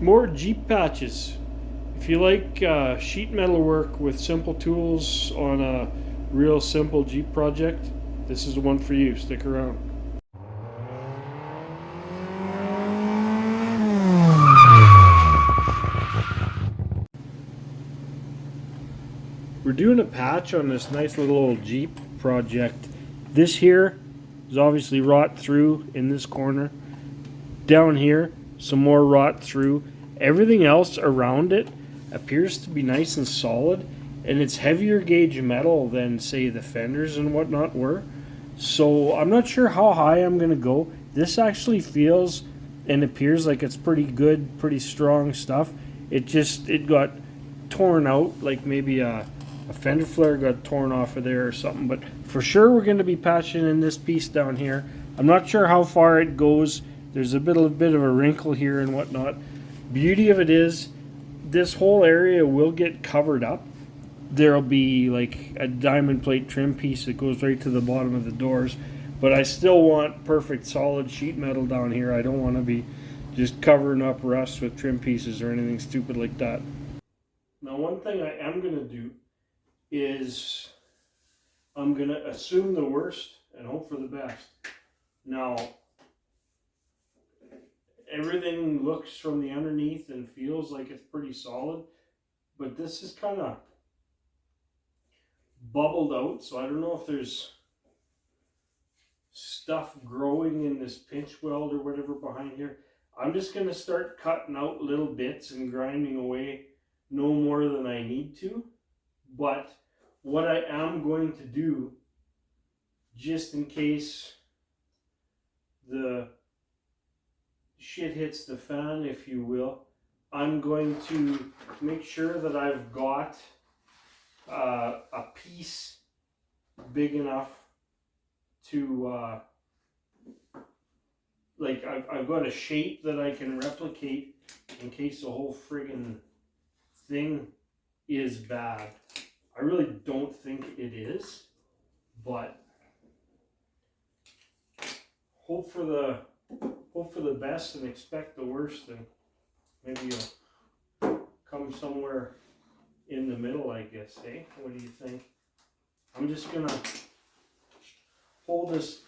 More Jeep patches. If you like sheet metal work with simple tools on a real simple Jeep project, this is the one for you. Stick around. We're doing a patch on this nice little old Jeep project. This here is obviously rot through in this corner. Down here, some more rot through. Everything else around it appears to be nice and solid, and it's heavier gauge metal than, say, the fenders and whatnot were. So I'm not sure how high I'm gonna go. This actually feels and appears like it's pretty good, pretty strong stuff. It got torn out, like maybe a fender flare got torn off of there or something. But for sure we're going to be patching in this piece down here. I'm not sure how far it goes. There's a bit of a wrinkle here and whatnot. Beauty of it is this whole area will get covered up. There'll be like a diamond plate trim piece that goes right to the bottom of the doors, but I still want perfect solid sheet metal down here. I don't want to be just covering up rust with trim pieces or anything stupid like that. Now, one thing I am going to do is I'm going to assume the worst and hope for the best. Now, everything looks from the underneath and feels like it's pretty solid, but this is kind of bubbled out, so I don't know if there's stuff growing in this pinch weld or whatever behind here. I'm just going to start cutting out little bits and grinding away no more than I need to. But what I am going to do, just in case the shit hits the fan, if you will, I'm going to make sure that I've got a piece big enough to like I've got a shape that I can replicate in case the whole friggin' thing is bad. I really don't think it is, but hope for the best and expect the worst, and maybe you'll come somewhere in the middle, I guess. Hey, what do you think? I'm just gonna hold this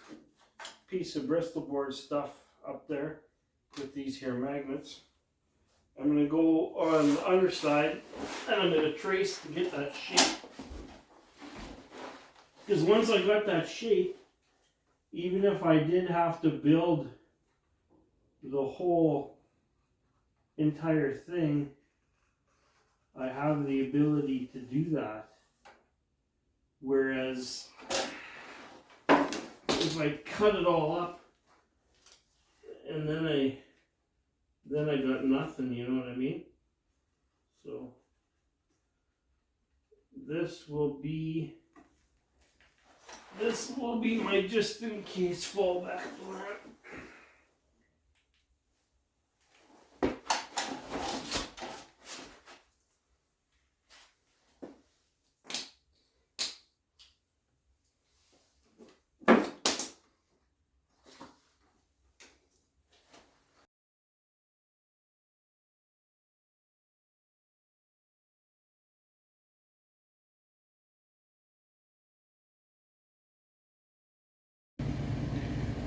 piece of Bristol board stuff up there with these here magnets. I'm going to go on the underside and I'm going to trace to get that shape. Because once I got that shape, even if I did have to build the whole entire thing, I have the ability to do that. Whereas if I cut it all up and then I got nothing, you know what I mean? So this will be my just in case fallback plan.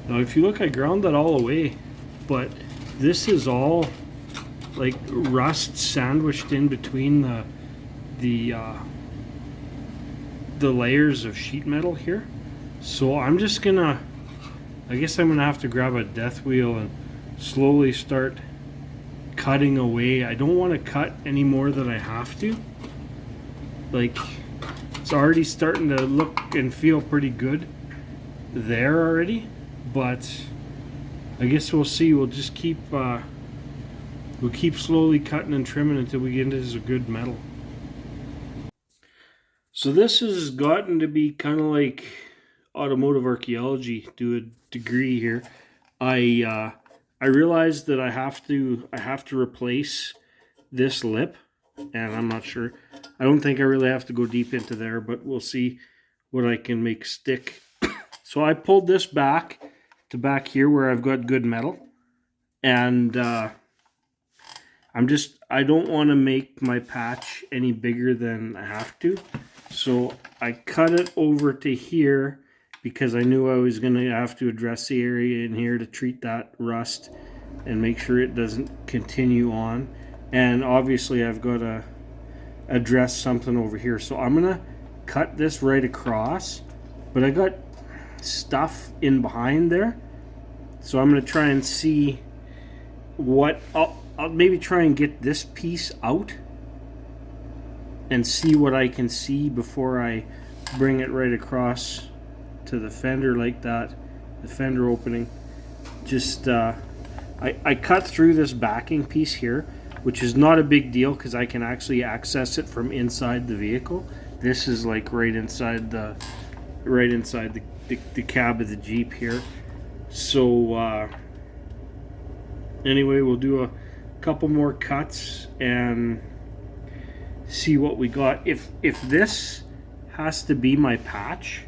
Now if you look, I ground that all away, but this is all like rust sandwiched in between the layers of sheet metal here. So I'm just gonna, I guess I'm gonna have to grab a death wheel and slowly start cutting away. I don't want to cut any more than I have to. Like, it's already starting to look and feel pretty good there already, but I guess we'll see. We'll just keep slowly cutting and trimming until we get into some good metal. So this has gotten to be kind of like automotive archaeology to a degree here. I realized that I have to replace this lip, and I'm not sure. I don't think I really have to go deep into there, but we'll see what I can make stick. So I pulled this back to back here where I've got good metal, and I don't want to make my patch any bigger than I have to. So I cut it over to here because I knew I was going to have to address the area in here to treat that rust and make sure it doesn't continue on. And obviously I've got to address something over here. So I'm going to cut this right across, but I got stuff in behind there. So I'm going to try and see what, I'll maybe try and get this piece out and see what I can see before I bring it right across to the fender like that, the fender opening. Just, I cut through this backing piece here, which is not a big deal because I can actually access it from inside the vehicle. This is like right inside the cab of the Jeep here. So anyway, we'll do a couple more cuts and see what we got. If this has to be my patch,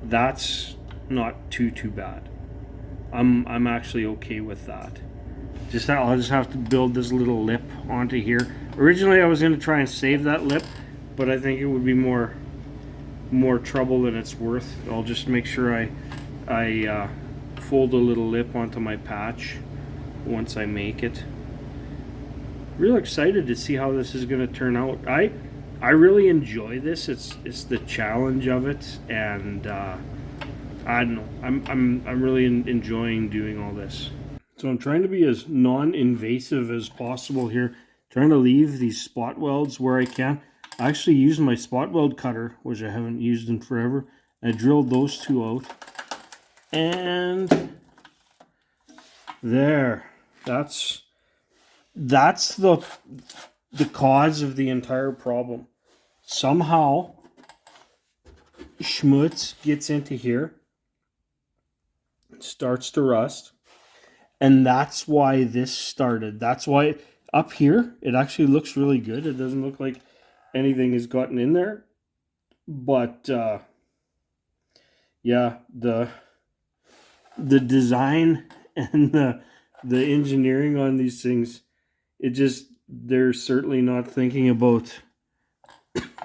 that's not too bad. I'm actually okay with that. I'll just have to build this little lip onto here. Originally I was going to try and save that lip, but I think it would be more trouble than it's worth. I'll just make sure I fold a little lip onto my patch once I make it. Real excited to see how this is going to turn out. I really enjoy this. It's the challenge of it, and I don't know. I'm really enjoying doing all this. So I'm trying to be as non-invasive as possible here. Trying to leave these spot welds where I can. I actually used my spot weld cutter, which I haven't used in forever. I drilled those two out, and there. That's the cause of the entire problem. Somehow schmutz gets into here, starts to rust, and that's why this started. That's why up here it actually looks really good. It doesn't look like anything has gotten in there, but yeah, the design and the engineering on these things, they're certainly not thinking about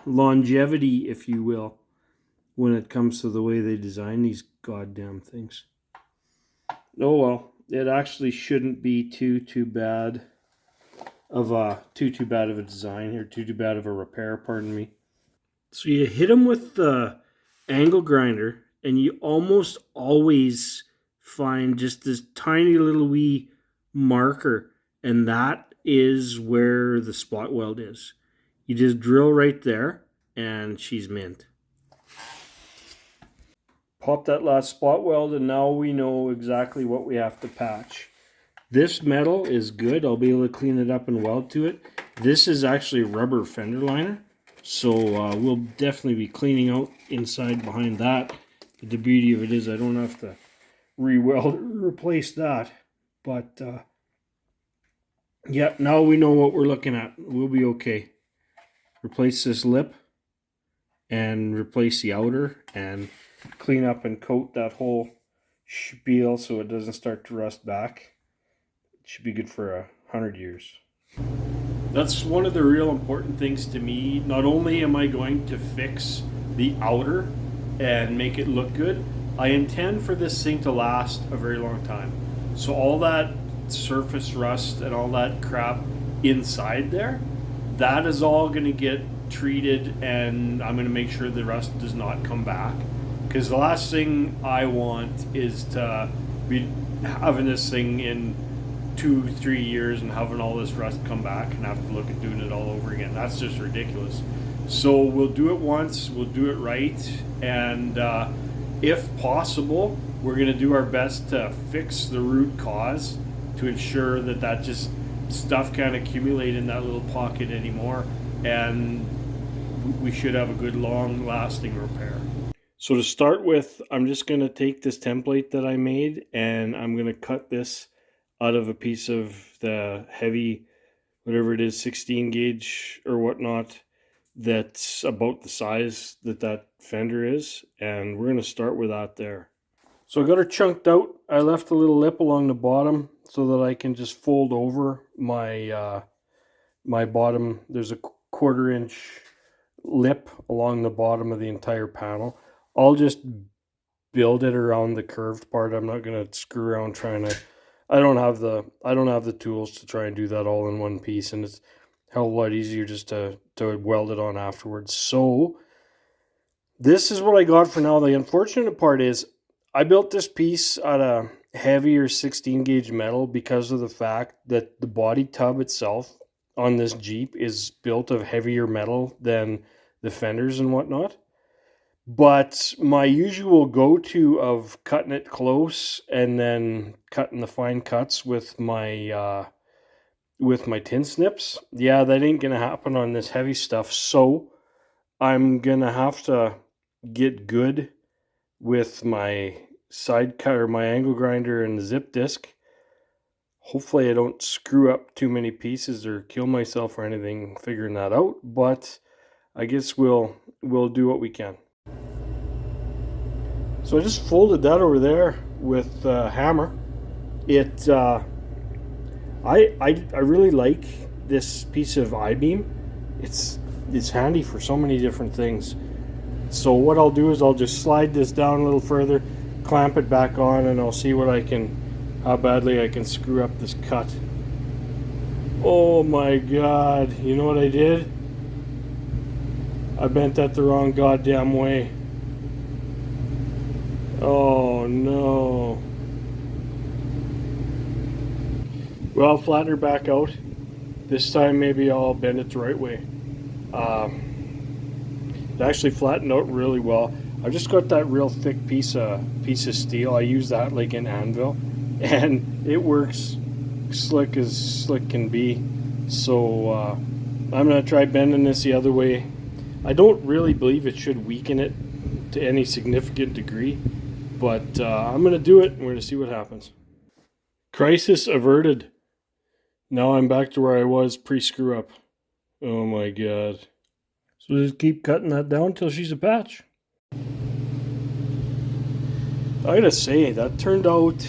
longevity, if you will, when it comes to the way they design these goddamn things. Oh well, it actually shouldn't be too bad of a design here, too bad of a repair, pardon me. So you hit them with the angle grinder, and you almost always find just this tiny little wee marker, and that is where the spot weld is. You just drill right there, and she's mint. Pop that last spot weld, and now we know exactly what we have to patch. This metal is good. I'll be able to clean it up and weld to it. This is actually rubber fender liner, so we'll definitely be cleaning out inside behind that. The beauty of it is I don't have to re-weld or replace that. But yeah, now we know what we're looking at. We'll be okay. Replace this lip and replace the outer and clean up and coat that whole spiel so it doesn't start to rust back. It should be good for 100 years. That's one of the real important things to me. Not only am I going to fix the outer and make it look good, I intend for this thing to last a very long time. So all that surface rust and all that crap inside there, that is all going to get treated, and I'm going to make sure the rust does not come back. Because the last thing I want is to be having this thing in 2-3 years and having all this rust come back and have to look at doing it all over again. That's just ridiculous. So we'll do it once, we'll do it right, and if possible, we're going to do our best to fix the root cause to ensure that just stuff can't accumulate in that little pocket anymore, and we should have a good long-lasting repair. So to start with, I'm just going to take this template that I made, and I'm going to cut this out of a piece of the heavy, whatever it is, 16 gauge or whatnot, that's about the size that fender is, and we're going to start with that there. So I got her chunked out. I left a little lip along the bottom so that I can just fold over my my bottom. There's a 1/4 inch lip along the bottom of the entire panel. I'll just build it around the curved part. I'm not gonna screw around trying to. I don't have the tools to try and do that all in one piece, and it's a hell of a lot easier just to weld it on afterwards. So this is what I got for now. The unfortunate part is I built this piece out of heavier 16 gauge metal because of the fact that the body tub itself on this Jeep is built of heavier metal than the fenders and whatnot. But my usual go-to of cutting it close and then cutting the fine cuts with my tin snips, yeah, that ain't gonna happen on this heavy stuff. So I'm gonna have to get good with my side cut or my angle grinder and the zip disc. Hopefully I don't screw up too many pieces or kill myself or anything figuring that out, but I guess we'll do what we can. So I just folded that over there with a hammer. It I really like this piece of I-beam. It's handy for so many different things. So what I'll do is I'll just slide this down a little further, clamp it back on, and I'll see how badly I can screw up this cut. Oh my God, you know what I did? I bent that the wrong goddamn way. Oh no. Well, I'll flatten her back out. This time maybe I'll bend it the right way. It actually flattened out really well. I've just got that real thick piece of steel. I use that like an anvil, and it works slick as slick can be. So I'm gonna try bending this the other way. I don't really believe it should weaken it to any significant degree, but I'm gonna do it and we're gonna see what happens. Crisis averted. Now I'm back to where I was pre-screw up. Oh my God. So just keep cutting that down till she's a patch. I gotta say, that turned out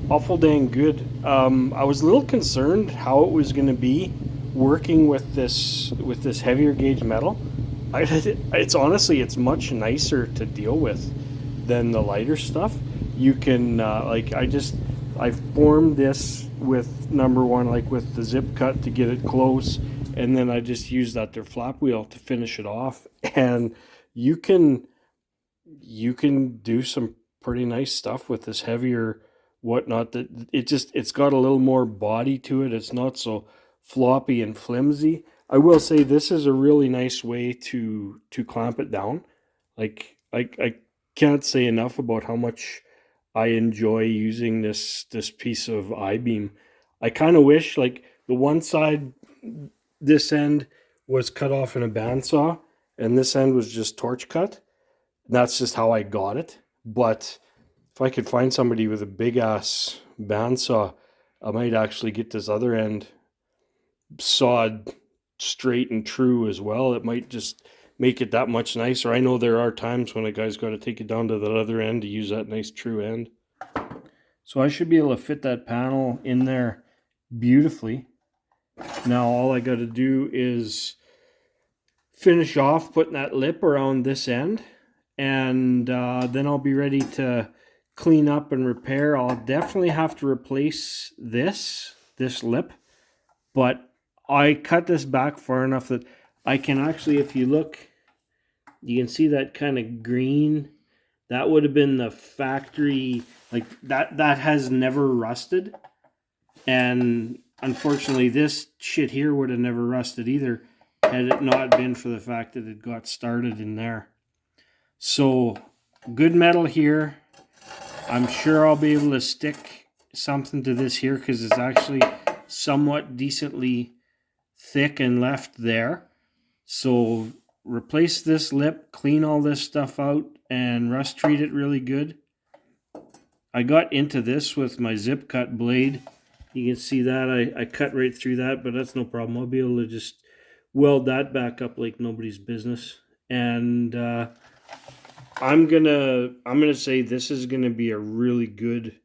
awful dang good. I was a little concerned how it was gonna be working with this heavier gauge metal. It's honestly, it's much nicer to deal with than the lighter stuff. You can I formed this with number one, like with the zip cut to get it close, and then I just used that there flap wheel to finish it off. And you can do some pretty nice stuff with this heavier whatnot. That it's got a little more body to it. It's not so floppy and flimsy. I will say this is a really nice way to clamp it down. Like I can't say enough about how much I enjoy using this piece of I-beam. I kind of wish like the one side, this end was cut off in a bandsaw and this end was just torch cut. That's just how I got it. But if I could find somebody with a big ass bandsaw, I might actually get this other end sawed straight and true as well. It might just make it that much nicer. I know there are times when a guy's got to take it down to that other end to use that nice true end. So I should be able to fit that panel in there beautifully. Now all I got to do is finish off putting that lip around this end, and then I'll be ready to clean up and repair. I'll definitely have to replace this lip, but I cut this back far enough that I can actually, if you look, you can see that kind of green. That would have been the factory, like that has never rusted. And unfortunately this shit here would have never rusted either had it not been for the fact that it got started in there. So good metal here. I'm sure I'll be able to stick something to this here because it's actually somewhat decently thick and left there. So replace this lip, clean all this stuff out, and rust treat it really good. I got into this with my zip cut blade. You can see that I cut right through that, but that's no problem. I'll be able to just weld that back up like nobody's business. And I'm gonna say this is gonna be a really good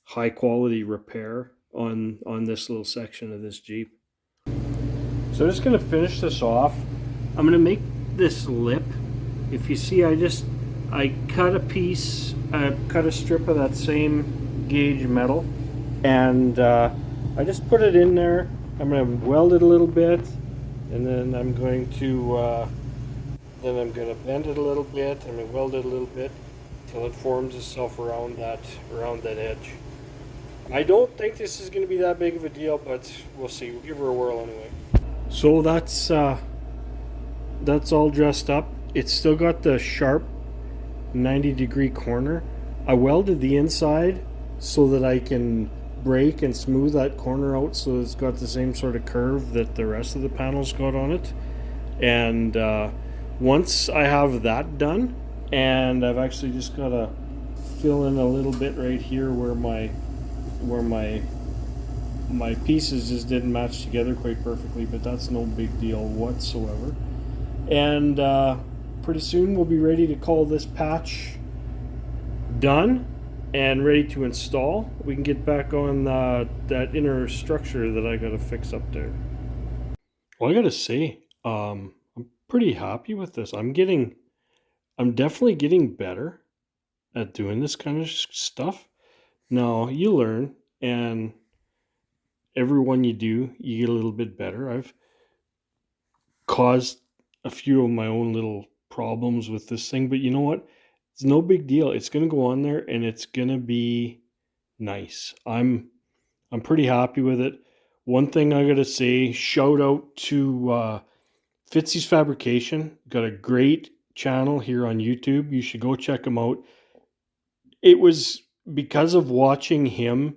high quality repair on this little section of this Jeep. So I'm just gonna finish this off. I'm gonna make this lip. If you see, I cut a piece, I cut a strip of that same gauge metal, and I just put it in there. I'm gonna weld it a little bit, and then I'm going to bend it a little bit. I'm gonna weld it a little bit till it forms itself around that edge. I don't think this is going to be that big of a deal, but we'll see. We'll give her a whirl anyway. So that's all dressed up. It's still got the sharp 90-degree corner. I welded the inside so that I can break and smooth that corner out so it's got the same sort of curve that the rest of the panels got on it. And once I have that done, and I've actually just got to fill in a little bit right here where my pieces just didn't match together quite perfectly, but that's no big deal whatsoever. And pretty soon we'll be ready to call this patch done and ready to install. We can get back on that inner structure that I gotta fix up there. Well, I gotta say, I'm pretty happy with this. I'm definitely getting better at doing this kind of stuff. Now you learn, and every one you do, you get a little bit better. I've caused a few of my own little problems with this thing, but you know what? It's no big deal. It's going to go on there and it's going to be nice. I'm pretty happy with it. One thing I got to say, shout out to Fitzy's Fabrication. Got a great channel here on YouTube. You should go check him out. It was because of watching him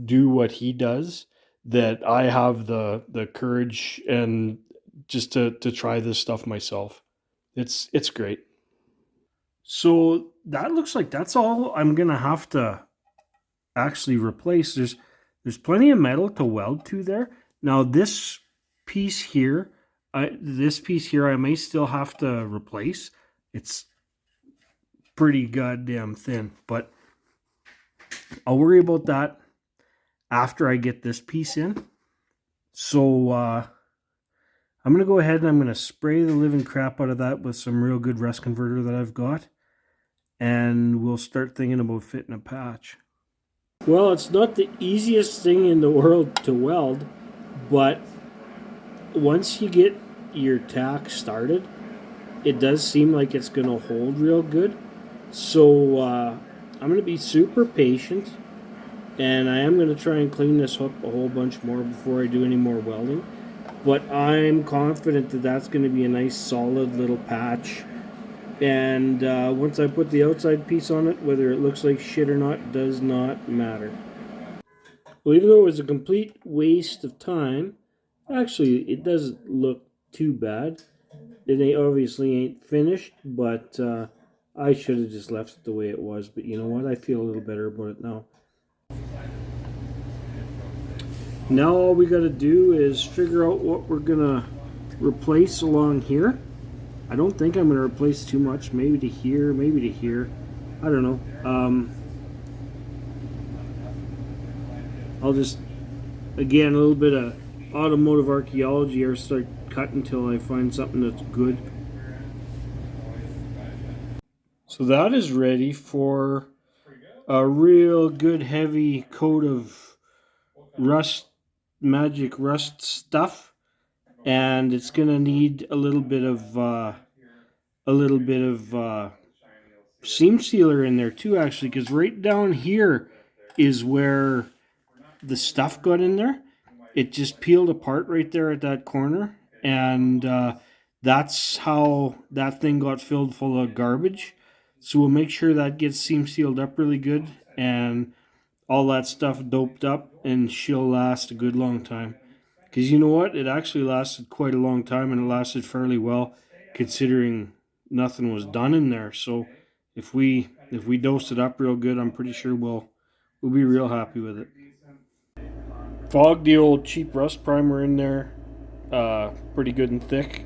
do what he does that I have the courage and just to try this stuff myself. It's great. So that looks like that's all I'm gonna have to actually replace. There's plenty of metal to weld to there. Now this piece here, I may still have to replace. It's pretty goddamn thin, but I'll worry about that after I get this piece in. So I'm going to go ahead and I'm going to spray the living crap out of that with some real good rust converter that I've got. And we'll start thinking about fitting a patch. Well, it's not the easiest thing in the world to weld, but once you get your tack started, it does seem like it's going to hold real good. So I'm going to be super patient, and I am going to try and clean this up a whole bunch more before I do any more welding. But I'm confident that that's going to be a nice solid little patch. And once I put the outside piece on it, whether it looks like shit or not does not matter. Well, even though it was a complete waste of time, actually it doesn't look too bad. It obviously ain't finished, but I should have just left it the way it was. But you know what? I feel a little better about it now. Now all we got to do is figure out what we're gonna replace along here. I don't think I'm gonna replace too much. Maybe to here, maybe to here. I don't know. I'll just, again, a little bit of automotive archaeology or start cutting until I find something that's good. So that is ready for a real good heavy coat of magic rust stuff, and it's gonna need a little bit of seam sealer in there too, actually, because right down here is where the stuff got in there. It just peeled apart right there at that corner, and that's how that thing got filled full of garbage. So we'll make sure that gets seam sealed up really good and all that stuff doped up, and she'll last a good long time. Because you know what? It actually lasted quite a long time, and it lasted fairly well considering nothing was done in there. So if we dosed it up real good, I'm pretty sure we'll be real happy with it. Fogged the old cheap rust primer in there, pretty good and thick,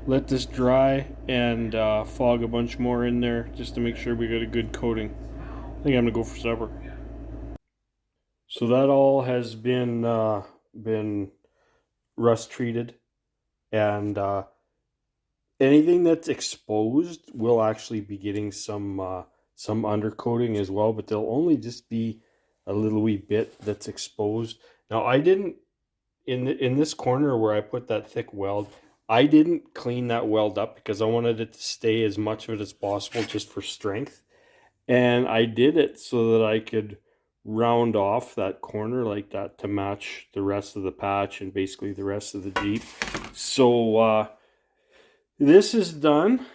let this dry and fog a bunch more in there just to make sure we got a good coating. I think I'm gonna go for supper. So that all has been rust treated, and anything that's exposed will actually be getting some undercoating as well, but there'll only just be a little wee bit that's exposed. Now I didn't in this corner where I put that thick weld, I didn't clean that weld up because I wanted it to stay as much of it as possible just for strength. And I did it so that I could round off that corner like that to match the rest of the patch and basically the rest of the Jeep. So this is done.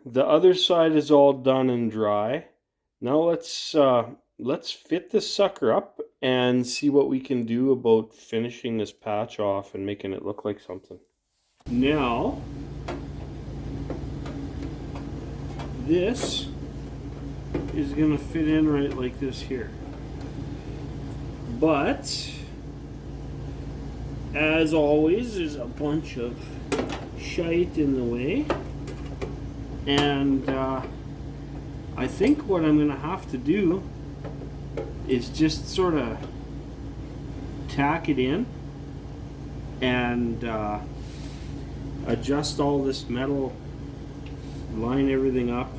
The other side is all done and dry. Now let's fit this sucker up and see what we can do about finishing this patch off and making it look like something. Now, this is gonna fit in right like this here. But, as always, there's a bunch of shite in the way. And I think what I'm gonna have to do is just sort of tack it in and adjust all this metal, line everything up,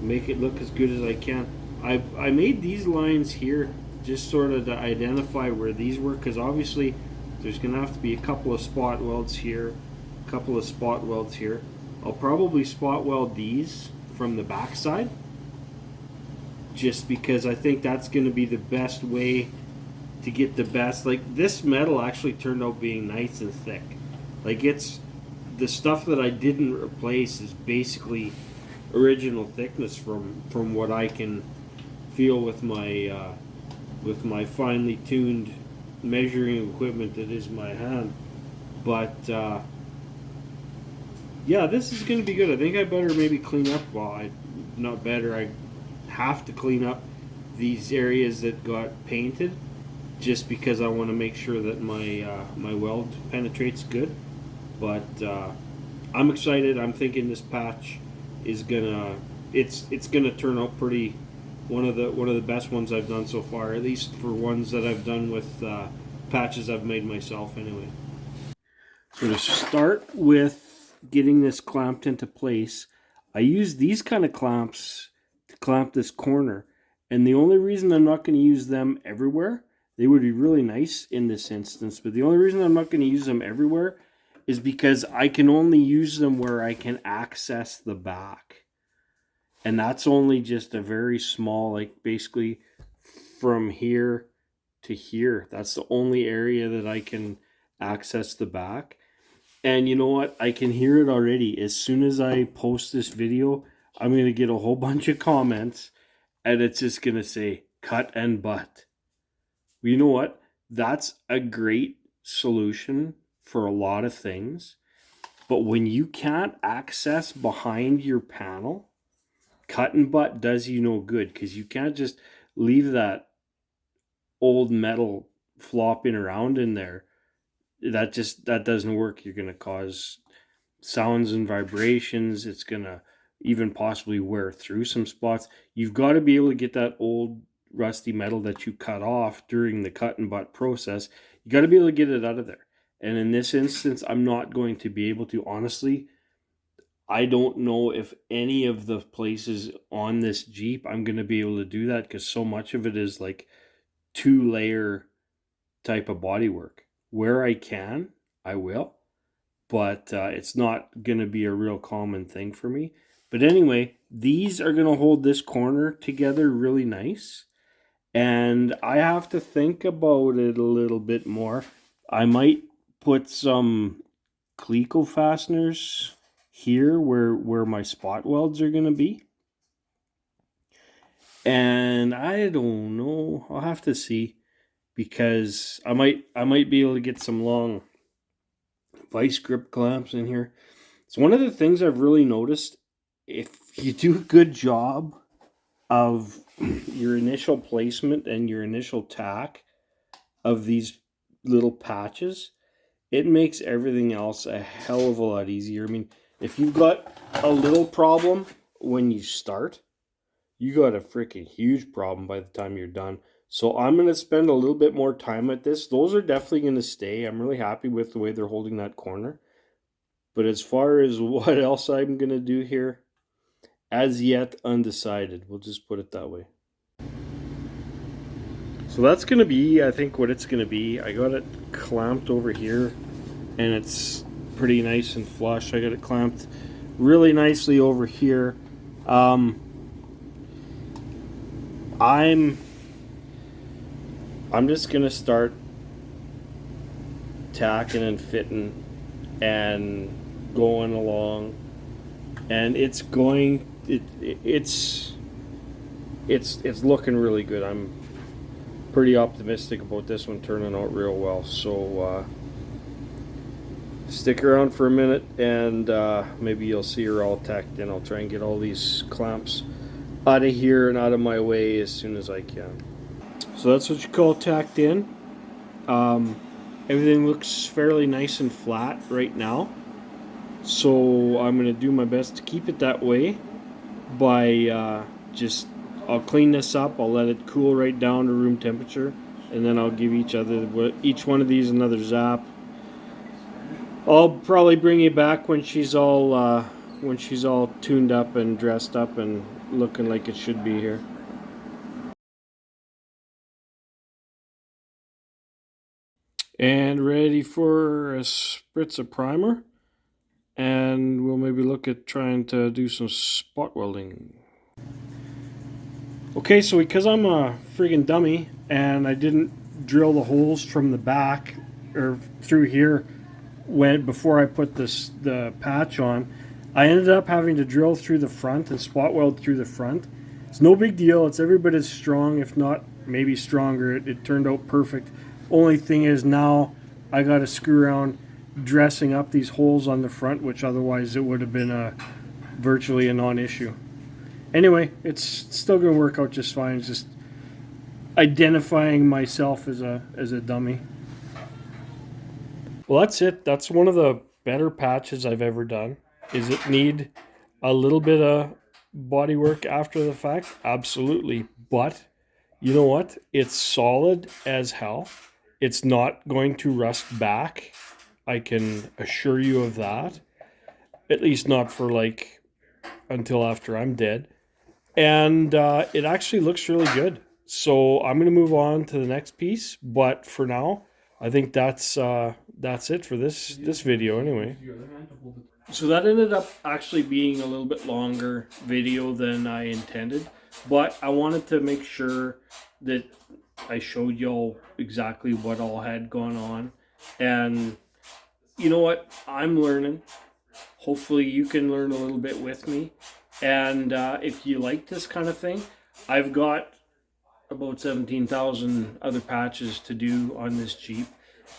make it look as good as I can. I made these lines here just sort of to identify where these were, because obviously there's gonna have to be a couple of spot welds here, a couple of spot welds here. I'll probably spot weld these from the back side, just because I think that's going to be the best way to get the best. Like, this metal actually turned out being nice and thick. Like, it's the stuff that I didn't replace is basically original thickness from what I can feel with my finely tuned measuring equipment that is my hand. But yeah, this is going to be good. I think I better maybe clean up. Well, not better. I have to clean up these areas that got painted, just because I want to make sure that my weld penetrates good. But I'm excited. I'm thinking this patch is it's gonna turn out pretty. One of the best ones I've done so far, at least for ones that I've done with patches I've made myself anyway. So to start with getting this clamped into place, I use these kind of clamps to clamp this corner. And the only reason I'm not going to use them everywhere, they would be really nice in this instance, but the only reason I'm not going to use them everywhere is because I can only use them where I can access the back. And that's only just a very small, like basically from here to here. That's the only area that I can access the back. And you know what? I can hear it already. As soon as I post this video, I'm going to get a whole bunch of comments, and it's just going to say, cut and butt. Well, you know what? That's a great solution for a lot of things. But when you can't access behind your panel, cut and butt does you no good, because you can't just leave that old metal flopping around in there. That doesn't work. You're going to cause sounds and vibrations. It's going to even possibly wear through some spots. You've got to be able to get that old rusty metal that you cut off during the cut and butt process. You got to be able to get it out of there. And in this instance, I'm not going to be able to. Honestly, I don't know if any of the places on this Jeep I'm going to be able to do that, because so much of it is like 2-layer type of bodywork. Where I can, I will, but it's not going to be a real common thing for me. But anyway, these are going to hold this corner together really nice, and I have to think about it a little bit more. I might put some Cley fasteners here where my spot welds are going to be, and I don't know. I'll have to see, because I might be able to get some long vice grip clamps in here. It's one of the things I've really noticed. If you do a good job of your initial placement and your initial tack of these little patches, it makes everything else a hell of a lot easier. I mean, if you've got a little problem when you start, you got a freaking huge problem by the time you're done. So I'm going to spend a little bit more time at this. Those are definitely going to stay. I'm really happy with the way they're holding that corner. But as far as what else I'm going to do here, as yet undecided. We'll just put it that way. So that's going to be, I think, what it's going to be. I got it clamped over here, and it's pretty nice and flush. I got it clamped really nicely over here. I'm just gonna start tacking and fitting and going along, and it's looking really good. I'm pretty optimistic about this one turning out real well. So stick around for a minute, and maybe you'll see her all tacked in. I'll try and get all these clamps out of here and out of my way as soon as I can. So that's what you call tacked in. Everything looks fairly nice and flat right now, so I'm going to do my best to keep it that way by I'll clean this up, I'll let it cool right down to room temperature, and then I'll give each one of these another zap. I'll probably bring you back when she's all tuned up and dressed up and looking like it should be here. And ready for a spritz of primer, and we'll maybe look at trying to do some spot welding. Okay, so because I'm a friggin' dummy and I didn't drill the holes from the back or through here before I put the patch on, I ended up having to drill through the front and spot weld through the front. It's no big deal. It's every bit as strong, if not maybe stronger. It turned out perfect. Only thing is now I got to screw around dressing up these holes on the front, which otherwise it would have been virtually a non-issue. Anyway, it's still going to work out just fine. It's just identifying myself as a dummy. Well, that's it. That's one of the better patches I've ever done. Is it need a little bit of body work after the fact? Absolutely. But you know what? It's solid as hell. It's not going to rust back. I can assure you of that. At least not for until after I'm dead. And it actually looks really good. So I'm going to move on to the next piece. But for now, I think that's it for this video anyway. So that ended up actually being a little bit longer video than I intended, but I wanted to make sure that I showed y'all exactly what all had gone on. And you know what? I'm learning. Hopefully you can learn a little bit with me. And if you like this kind of thing, I've got about 17,000 other patches to do on this Jeep.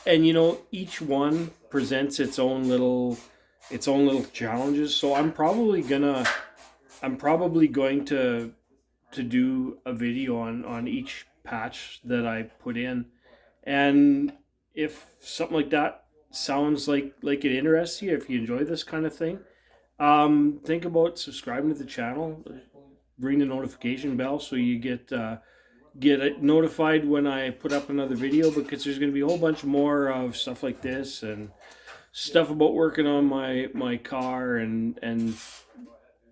And you know, each one presents its own little challenges. So I'm probably going to do a video on each patch that I put in. And if something like that sounds like it interests you, if you enjoy this kind of thing, think about subscribing to the channel, ring the notification bell so you get notified when I put up another video, because there's going to be a whole bunch more of stuff like this and stuff about working on my car, and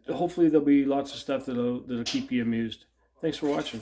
hopefully there'll be lots of stuff that'll keep you amused. Thanks for watching.